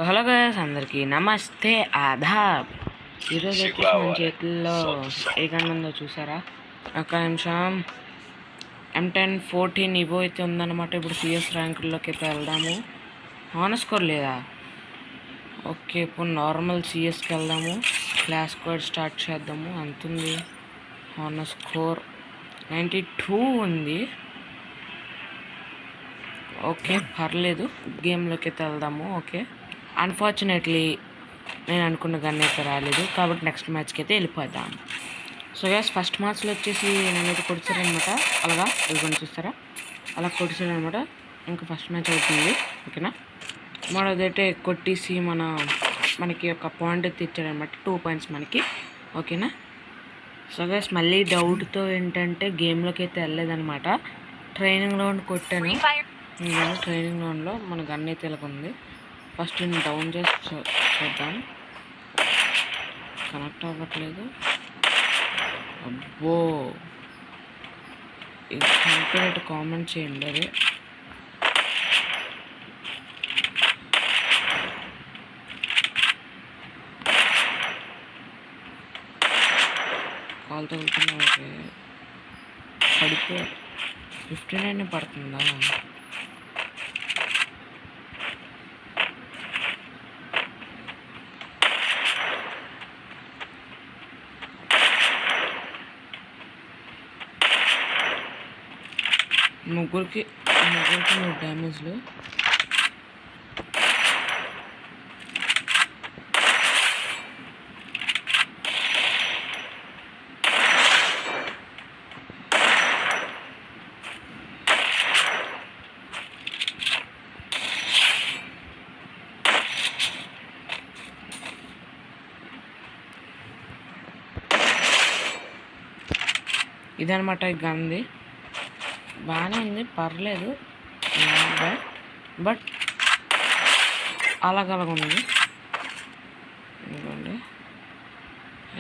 Hello guys, అందరికీ నమస్తే, ఆదాబ్. ఈరోజు వచ్చేసి మన చేతుల్లో ఏ గన్ ఉందో చూసారా? ఒక నిమిషం. M1014 ఇవో అయితే ఉందన్నమాట. ఇప్పుడు సిఎస్ ర్యాంకుల్లోకి అయితే వెళ్దాము. హానర్ స్కోర్ లేదా? ఓకే, ఇప్పుడు నార్మల్ సిఎస్కి వెళ్దాము. క్లాస్ కోడ్ స్టార్ట్ చేద్దాము. అంతుంది హానర్ స్కోర్ 92 ఉంది. ఓకే, పర్లేదు. గేమ్లోకి అయితే వెళ్దాము. ఓకే, అన్ఫార్చునేట్లీ నేను అనుకున్న గన్ అయితే రాలేదు, కాబట్టి నెక్స్ట్ మ్యాచ్కి అయితే వెళ్ళిపోదాం. సో గైస్, ఫస్ట్ మ్యాచ్లో వచ్చేసి నేనైతే కొడిచారనమాట. అలాగా ఇదిగోండి, చూస్తారా? అలా కొడిచారనమాట. ఇంకా ఫస్ట్ మ్యాచ్ అవుతుంది. ఓకేనా? మనదైతే కొట్టేసి మనకి ఒక పాయింట్ అయితే ఇచ్చారనమాట. 2 పాయింట్స్ మనకి. ఓకేనా? సో గైస్, మళ్ళీ డౌట్తో ఏంటంటే గేమ్లోకి అయితే వెళ్ళలేదనమాట. ట్రైనింగ్ రౌండ్ కొట్టాను. ట్రైనింగ్ రౌండ్లో మన గన్ అయితే ఇలాగుంది. ఫస్ట్ నేను డౌన్ చేసి చూద్దాం. కనెక్ట్ అవ్వట్లేదు. అబ్బో, ఇది కంప్లీట్ కామెంట్ చేయండి. అది కాల్ తగులుతున్నా. ఓకే, పడిపో 59 పడుతుందా? ముగ్గురికి 3 డ్యామేజ్లు. ఇదనమాట ఈ గన్ది. బాగానే ఉంది, పర్లేదు, బట్ అలాగలాగుంది. ఎందుకండి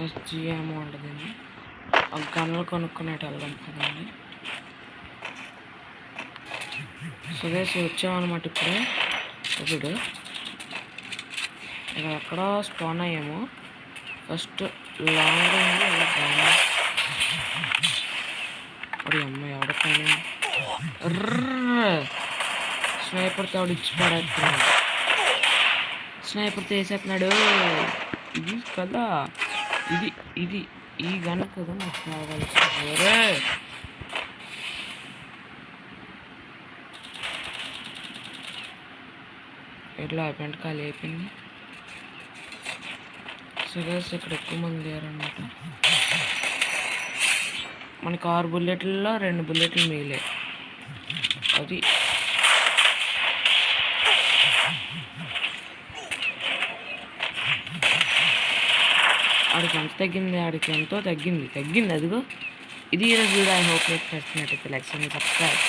SGM ఉంటుంది. ఒక గన్నులు కొనుక్కునేట్టు వెళ్దాం కదండి. సురేష్ వచ్చామన్నమాట. ఇప్పుడు ఇక్కడ ఎక్కడో స్పాన్ అయ్యాము. ఫస్ట్ లాంగ్ రేంజ్ అలా బాగా అమ్మాయి ఎవడైనా స్నైపర్తో ఆవిడ ఇచ్చి పడేస్తున్నాడు. స్నైపర్తో వేసేస్తున్నాడు. ఇది కదా, ఇది ఈ గన్ కదా నాకు కావాల్సింది. ఎట్లా అయిపోయింది, ఖాళీ అయిపోయింది. సురేష్ ఇక్కడ ఎక్కువ మంది లేరన్నమాట. మనకి 6 బుల్లెట్లలో 2 బుల్లెట్లు మిగిలే. అది ఆడికి ఎంత తగ్గింది? ఆడికి ఎంతో తగ్గింది. అదిగో ఇది ఈరోజు వీడియో. ఐ హోప్ మీకు నచ్చినట్టయితే లైక్ చేయండి, సబ్స్క్రైబ్.